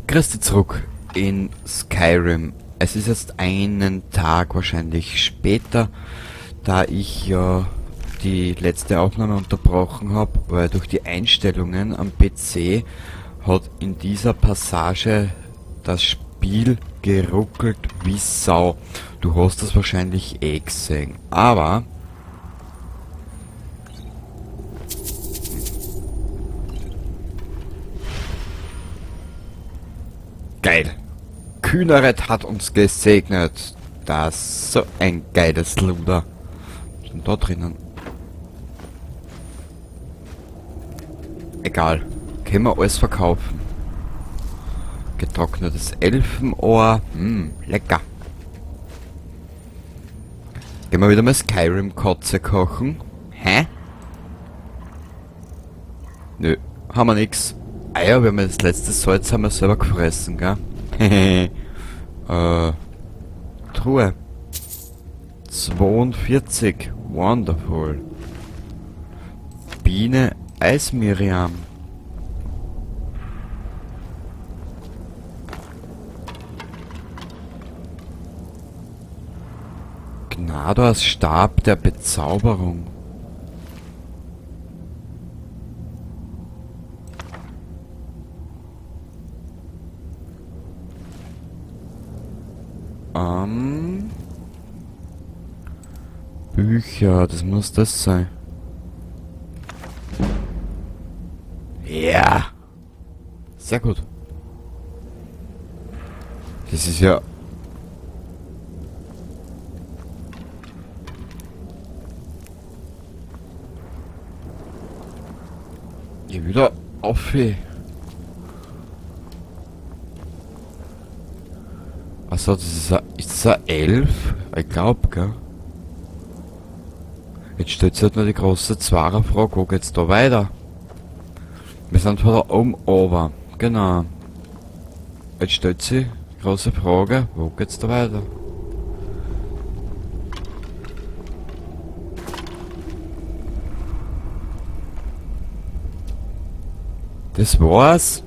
Christi zurück in Skyrim. Es ist jetzt einen Tag wahrscheinlich später, da ich ja die letzte Aufnahme unterbrochen habe, weil durch die Einstellungen am PC hat in dieser Passage das Spiel geruckelt wie Sau. Du hast das wahrscheinlich eh gesehen. Aber geil. Kühneret hat uns gesegnet. Das ist so ein geiles Luder. Was ist denn da drinnen? Egal. Können wir alles verkaufen. Getrocknetes Elfenohr. Lecker. Gehen wir wieder mal Skyrim-Kotze kochen. Hä? Nö, haben wir nix. Ah ja, wir haben ja das letzte Salz haben wir selber gefressen, gell? Truhe. 42. Wonderful. Biene Eismiriam. Gnadors Stab der Bezauberung. Bücher, das muss das sein. Ja. Sehr gut. Das ist ja... Hier wieder auf. Achso, ist das ein Elf? Ich glaub, gell? Jetzt stellt sich halt nur die große Zwarer-Frage, wo geht's da weiter? Wir sind von da oben runter. Genau. Jetzt stellt sich die große Frage, wo geht's da weiter? Das war's.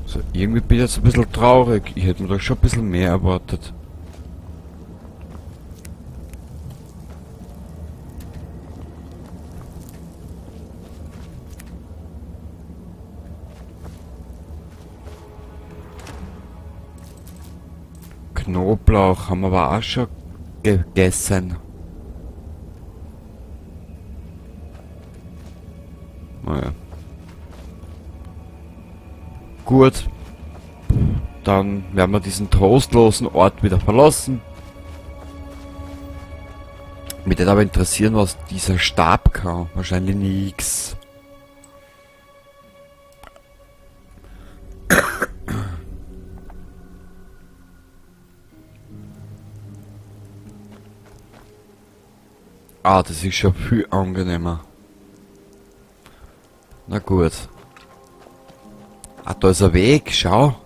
So, irgendwie bin ich jetzt ein bisschen traurig. Ich hätte mir doch schon ein bisschen mehr erwartet. Knoblauch haben wir aber auch schon gegessen. Naja. Gut. Dann werden wir diesen trostlosen Ort wieder verlassen. Mich würde aber interessieren, was dieser Stab kann. Wahrscheinlich nix. Ah, das ist schon viel angenehmer. Na gut. Ah, da ist ein Weg, schau.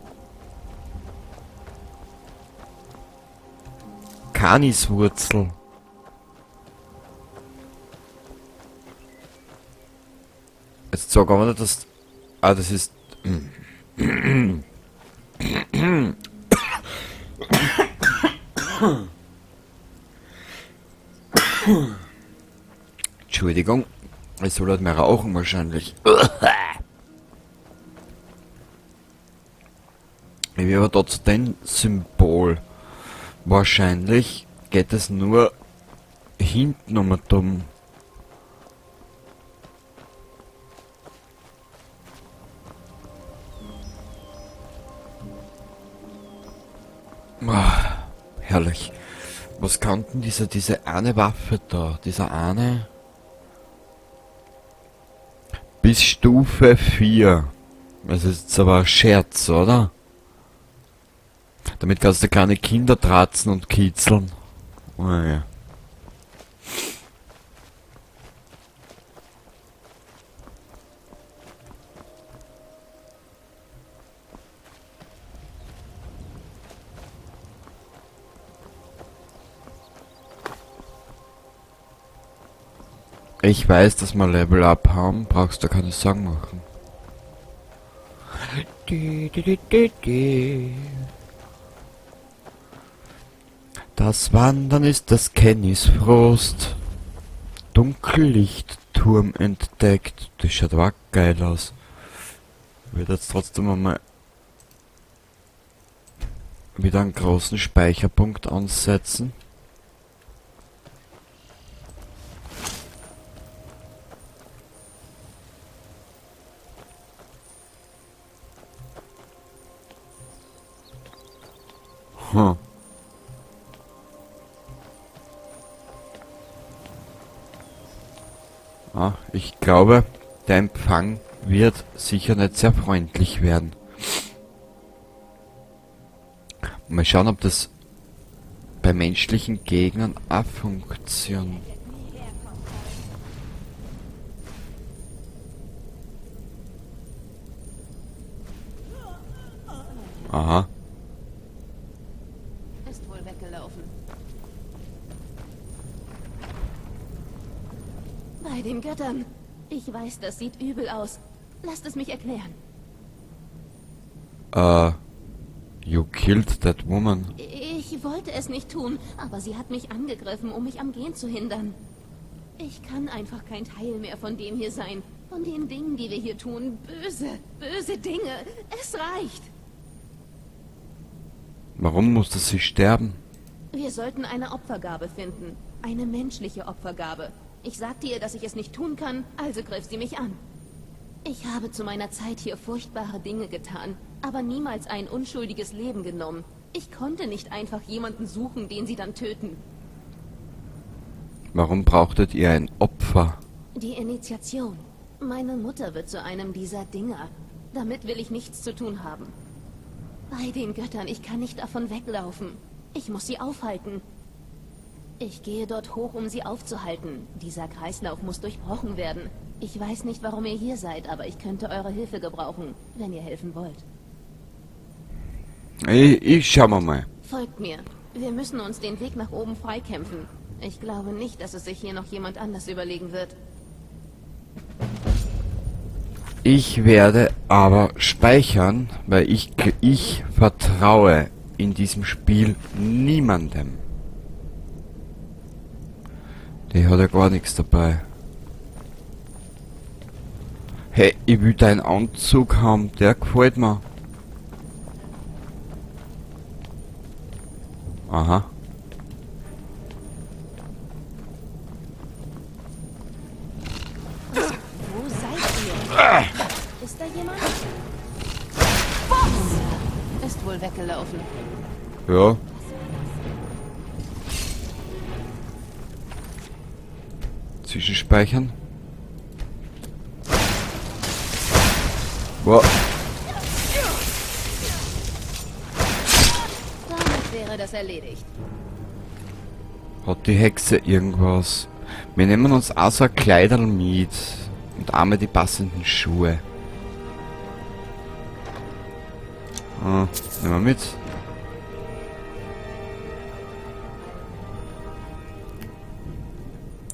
Kaniswurzel. Jetzt sag aber nicht, dass... Ah, das ist... Entschuldigung. Ich soll halt mehr rauchen wahrscheinlich. Ich will aber da zu dem Symbol. Wahrscheinlich geht es nur hinten um und um. Ah, herrlich. Was kann denn diese eine Waffe da? Dieser eine? Bis Stufe 4. Das ist jetzt aber ein Scherz, oder? Damit kannst du kleine Kinder tratzen und kitzeln. Oh ja. Ich weiß, dass wir Level Up haben, brauchst du keine Sorgen machen. Das Wandern ist das Kennys Frost. Dunkellichtturm entdeckt. Das schaut auch geil aus. Ich würde jetzt trotzdem einmal wieder einen großen Speicherpunkt ansetzen. Hm. Ah, ich glaube, der Empfang wird sicher nicht sehr freundlich werden. Mal schauen, ob das bei menschlichen Gegnern auch funktioniert. Aha. Ist wohl weggelaufen. Bei den Göttern. Ich weiß, das sieht übel aus. Lasst es mich erklären. You killed that woman. Ich wollte es nicht tun, aber sie hat mich angegriffen, um mich am Gehen zu hindern. Ich kann einfach kein Teil mehr von dem hier sein. Von den Dingen, die wir hier tun. Böse, böse Dinge. Es reicht. Warum musste sie sterben? Wir sollten eine Opfergabe finden. Eine menschliche Opfergabe. Ich sagte ihr, dass ich es nicht tun kann, also griff sie mich an. Ich habe zu meiner Zeit hier furchtbare Dinge getan, aber niemals ein unschuldiges Leben genommen. Ich konnte nicht einfach jemanden suchen, den sie dann töten. Warum brauchtet ihr ein Opfer? Die Initiation. Meine Mutter wird zu einem dieser Dinger. Damit will ich nichts zu tun haben. Bei den Göttern, ich kann nicht davon weglaufen. Ich muss sie aufhalten. Ich gehe dort hoch, um sie aufzuhalten. Dieser Kreislauf muss durchbrochen werden. Ich weiß nicht, warum ihr hier seid, aber ich könnte eure Hilfe gebrauchen, wenn ihr helfen wollt. Ich schau mal. Folgt mir. Wir müssen uns den Weg nach oben freikämpfen. Ich glaube nicht, dass es sich hier noch jemand anders überlegen wird. Ich werde aber speichern, weil ich vertraue in diesem Spiel niemandem. Der hat ja gar nichts dabei. Hey, ich will deinen Anzug haben, der gefällt mir. Aha. Wo seid ihr? Ist da jemand? Boss! Ist wohl weggelaufen. Ja. Zwischenspeichern. Wow. Damit wäre das erledigt. Hat die Hexe irgendwas? Wir nehmen uns auch so ein Kleiderl mit. Und einmal die passenden Schuhe. Ah, nehmen wir mit.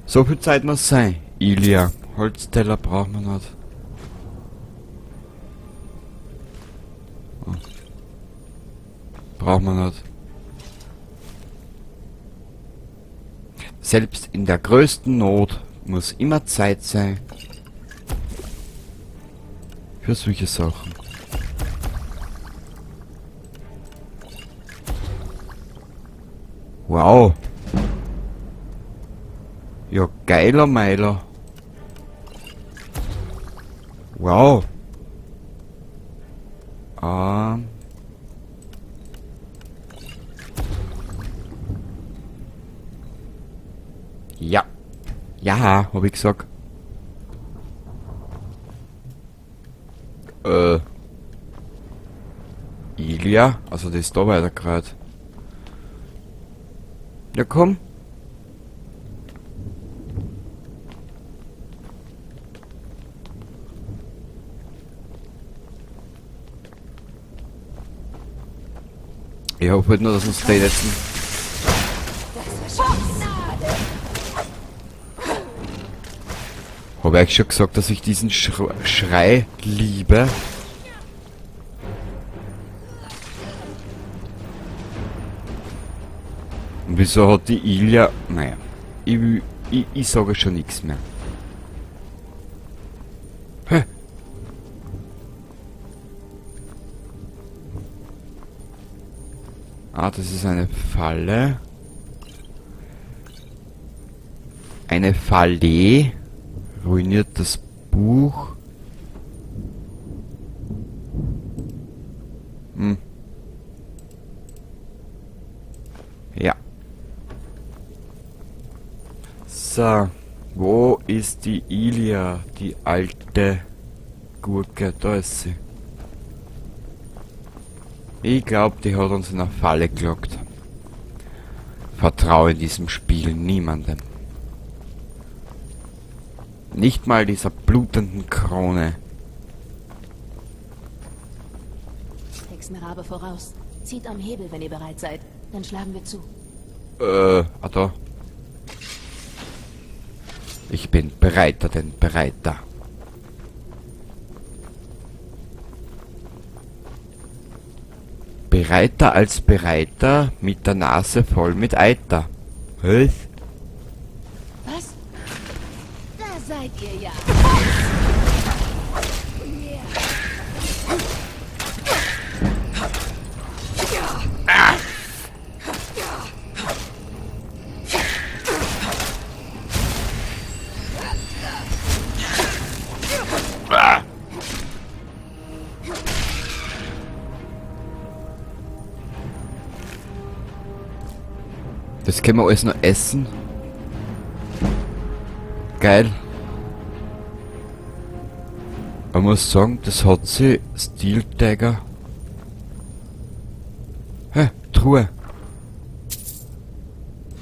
So viel Zeit muss sein. Ilia. Holzteller brauchen wir nicht. Oh. Brauchen wir nicht. Selbst in der größten Not muss immer Zeit sein für solche Sachen. Wow. Ja, geiler Meiler. Wow. Ja. Ja, hab ich gesagt. Ilia? Also das ist da weiter gerade. Ja, komm. Ich hoffe halt nur, dass uns die letzten... Habe ich schon gesagt, dass ich diesen Schrei liebe? Und wieso hat die Ilja... Naja, ich sage schon nichts mehr. Hä? Ah, das ist eine Falle. Eine Falle. Ruiniert das Buch. Hm. Ja. So. Wo ist die Ilja, die alte Gurke? Da ist sie. Ich glaube, die hat uns in eine Falle gelockt. Vertraue in diesem Spiel niemandem. Nicht mal dieser blutenden Krone. Hexenrabe voraus. Zieht am Hebel, wenn ihr bereit seid. Dann schlagen wir zu. Da. Ich bin bereiter denn bereiter. Bereiter als bereiter, mit der Nase voll mit Eiter. Was? Was? Da seid ihr ja. Das können wir alles noch essen. Geil. Man muss sagen, das hat sie Steel Dagger. Hä? Truhe.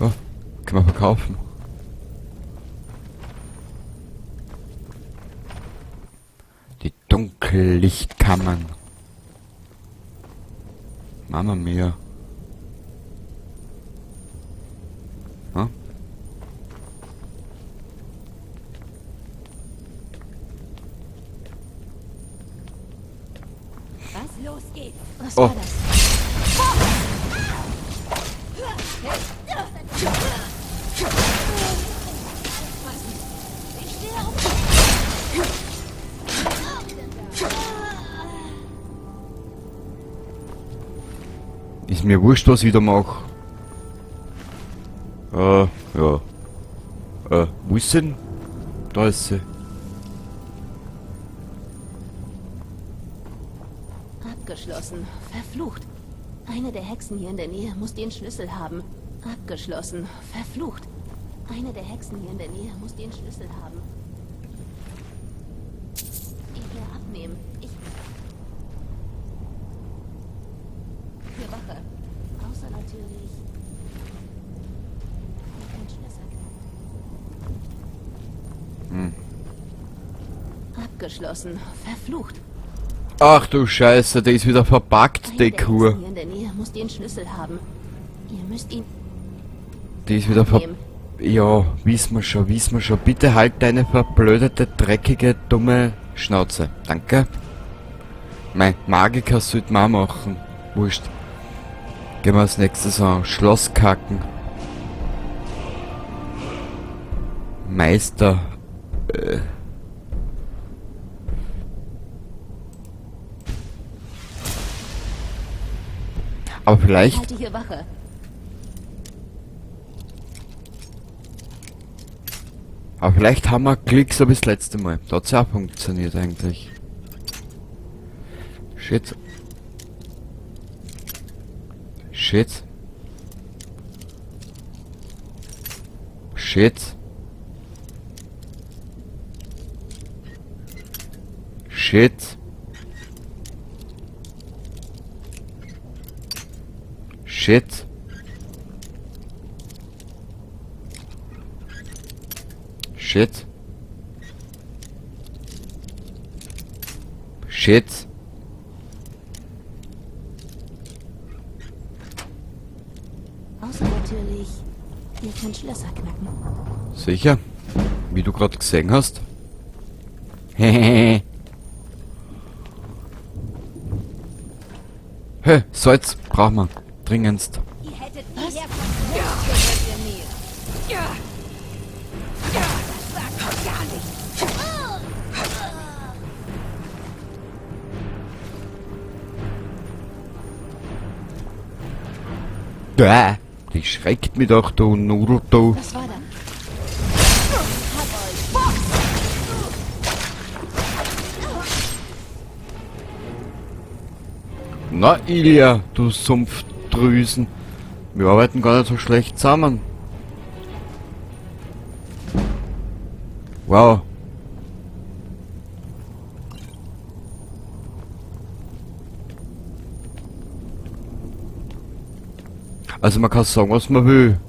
Oh, können wir verkaufen. Die Dunkellichtkammern. Mama mia. Hm? Was los geht's? Was Oh. war das? Ich stehe auf. Ist mir wurscht, was ich da mache. Ja. Wo ist sie denn? Da ist sie. Abgeschlossen. Verflucht. Eine der Hexen hier in der Nähe muss den Schlüssel haben. Abgeschlossen. Verflucht. Eine der Hexen hier in der Nähe muss den Schlüssel haben. Ich will abnehmen. Hier Wache. Außer natürlich... Kein Schlüssel. Abgeschlossen. Verflucht. Ach du Scheiße, der ist wieder verpackt, Eine die der Kur. Hexen hier in der Nähe muss den Schlüssel haben. Ihr müsst ihn Die ist wieder ver... nehmen. Ja, wissen wir schon. Bitte halt deine verblödete, dreckige, dumme Schnauze. Danke. Mein Magiker sollte man auch machen. Wurscht. Gehen wir als nächstes an. Schloss kacken. Meister. Aber Ich vielleicht... halte hier Wache. Aber vielleicht haben wir Glück so wie das letzte Mal. Da hat's ja auch funktioniert eigentlich. Shit. Shit. Shit. Shit. Shit. Shit. Shit. Außer natürlich, ihr könnt Schlösser knacken. Sicher? Wie du gerade gesehen hast? Hehehe. Hä, Salz brauchen wir. Dringendst. Ihr hättet nie herkommen können, ihr mir. Ja. Ja, das war doch gar nicht. Die schreckt mich doch, du Nudel, du. Was war da? Na, Ilja, du Sumpfdrüsen. Wir arbeiten gar nicht so schlecht zusammen. Wow. Also man kann sagen, was man will.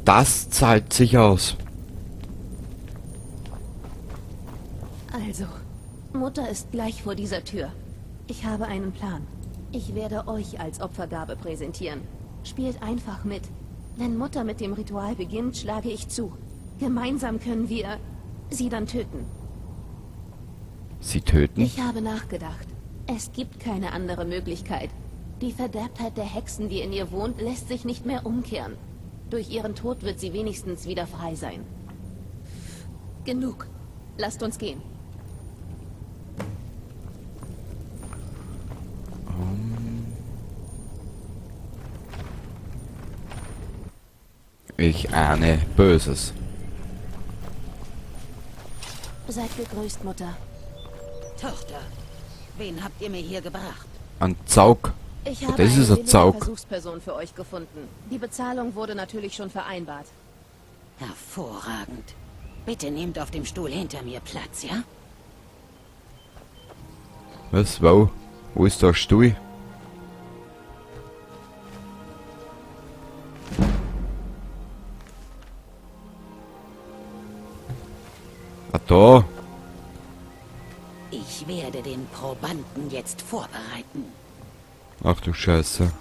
Das zahlt sich aus. Also, Mutter ist gleich vor dieser Tür. Ich habe einen Plan. Ich werde euch als Opfergabe präsentieren. Spielt einfach mit. Wenn Mutter mit dem Ritual beginnt, schlage ich zu. Gemeinsam können wir sie dann töten. Sie töten? Ich habe nachgedacht. Es gibt keine andere Möglichkeit. Die Verderbtheit der Hexen, die in ihr wohnt, lässt sich nicht mehr umkehren. Durch ihren Tod wird sie wenigstens wieder frei sein. Genug. Lasst uns gehen. Ich ahne Böses. Seid gegrüßt, Mutter. Tochter, wen habt ihr mir hier gebracht? Ein Zaug. Ich Oh, habe das ist eine ein willige Zaug. Versuchsperson für euch gefunden. Die Bezahlung wurde natürlich schon vereinbart. Hervorragend. Bitte nehmt auf dem Stuhl hinter mir Platz, ja? Was? Wo? Wo ist der Stuhl? Ah, da. Ich werde den Probanden jetzt vorbereiten. Ach du Scheiße.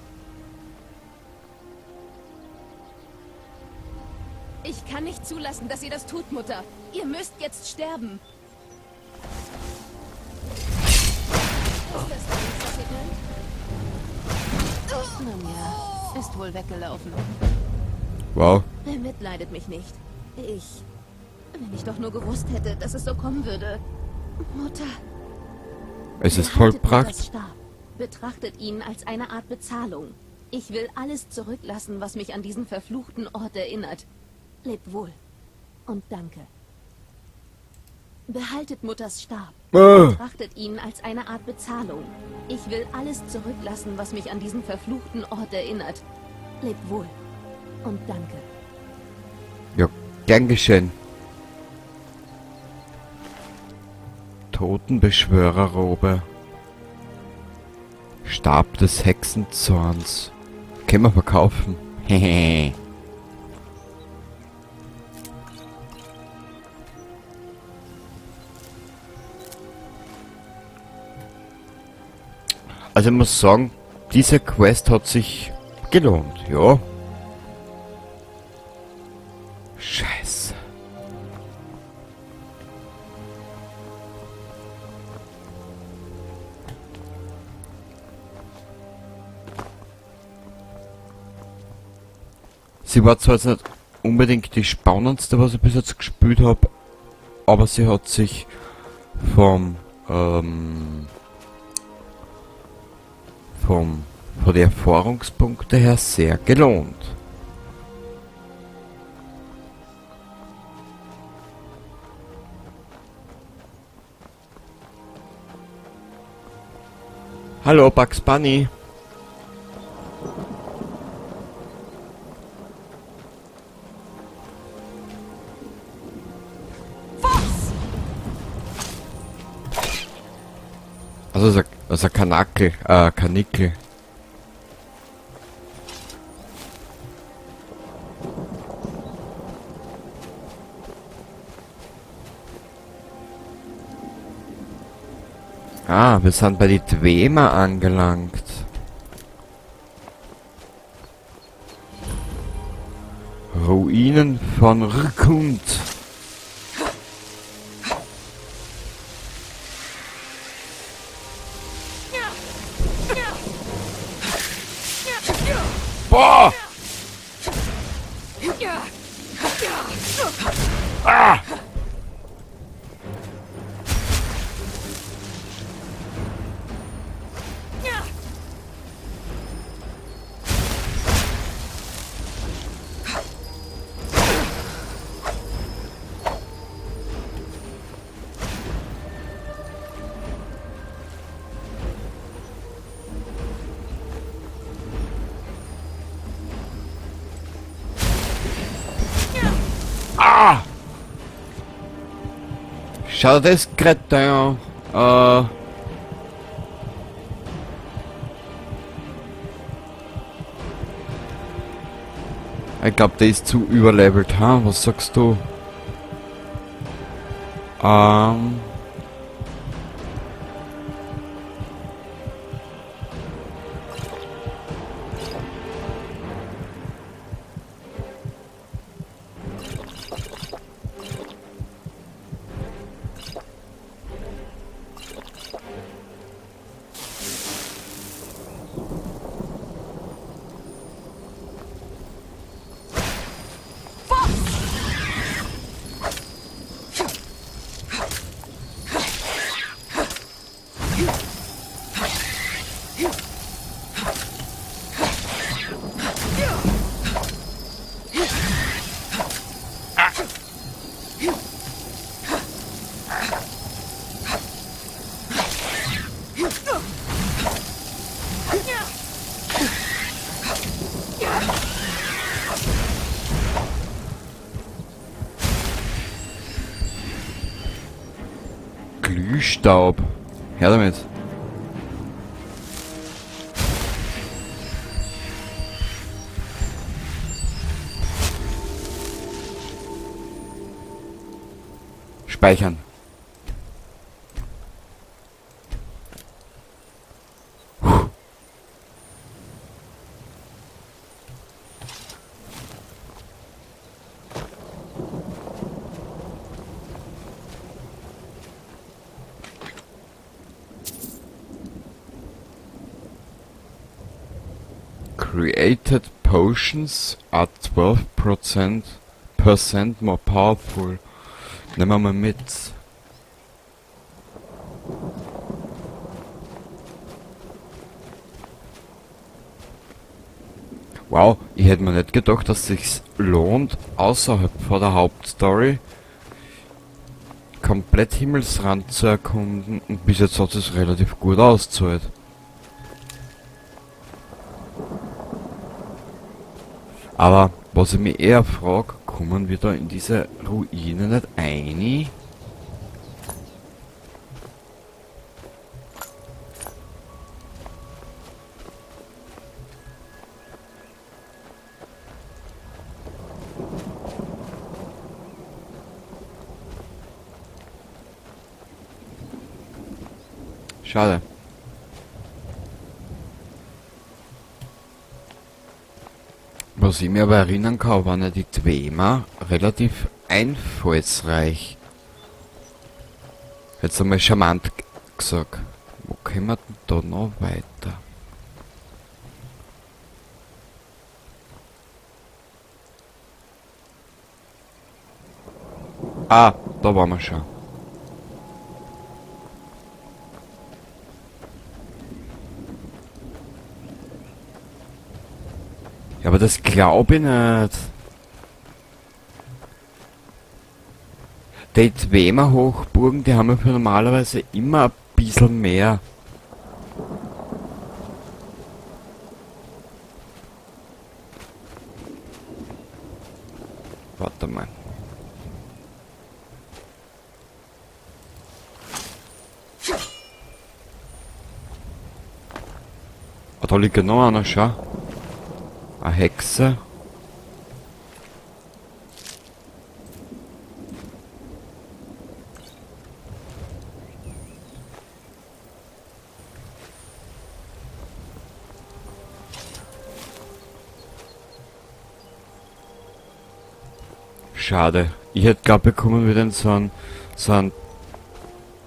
Ich kann nicht zulassen, dass ihr das tut, Mutter. Ihr müsst jetzt sterben. Ist das alles, was ihr könnt? Nun ja, ist wohl weggelaufen. Wow. Bemitleidet mich nicht. Wenn ich doch nur gewusst hätte, dass es so kommen würde. Mutter. Es ist Behaltet vollbracht. Mutters Stab. Betrachtet ihn als eine Art Bezahlung. Ich will alles zurücklassen, was mich an diesen verfluchten Ort erinnert. Lebt wohl. Und danke. Behaltet Mutters Stab. Betrachtet ihn als eine Art Bezahlung. Ich will alles zurücklassen, was mich an diesen verfluchten Ort erinnert. Lebt wohl. Und danke. Ja, gern geschehen. Totenbeschwörerrobe. Stab des Hexenzorns. Können wir verkaufen. Hehe. Also ich muss sagen, diese Quest hat sich gelohnt, ja. Scheiße. Sie war zwar jetzt nicht unbedingt die spannendste, was ich bis jetzt gespielt habe, aber sie hat sich von den Erfahrungspunkten her sehr gelohnt. Hallo Bugs Bunny. Also Kanakel, Kanickel. Ah, wir sind bei die Dwemer angelangt. Ruinen von Rkund. Boah! Ah! Ah! Schau das Kretin an. Ich glaube, der ist zu überlevelt, ha? Was sagst du? Glühstaub. Her damit. Speichern. Created potions are 12% more powerful. Nehmen wir mal mit. Wow, ich hätte mir nicht gedacht, dass es sich lohnt, außerhalb von der Hauptstory komplett Himmelsrand zu erkunden, und bis jetzt hat es relativ gut ausgezahlt. Aber was ich mich eher frage, kommen wir da in diese Ruine nicht ein? Schade. Was ich mir aber erinnern kann, waren ja die Dwemer relativ einfallsreich. Jetzt einmal charmant gesagt. Wo können wir denn da noch weiter? Ah, da waren wir schon. Ja, aber das glaube ich nicht. Die Dwemer Hochburgen, die haben ja für normalerweise immer ein bisschen mehr. Warte mal. Ah, da liegt ja noch einer, schau. Eine Hexe. Schade. Ich hätte glaubt, wir kommen wieder in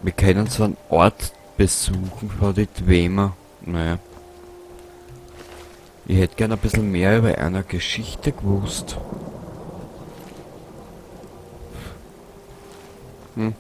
wir können so einen Ort besuchen von die Dwemer. Naja. Ich hätte gern ein bisschen mehr über eine Geschichte gewusst. Hm.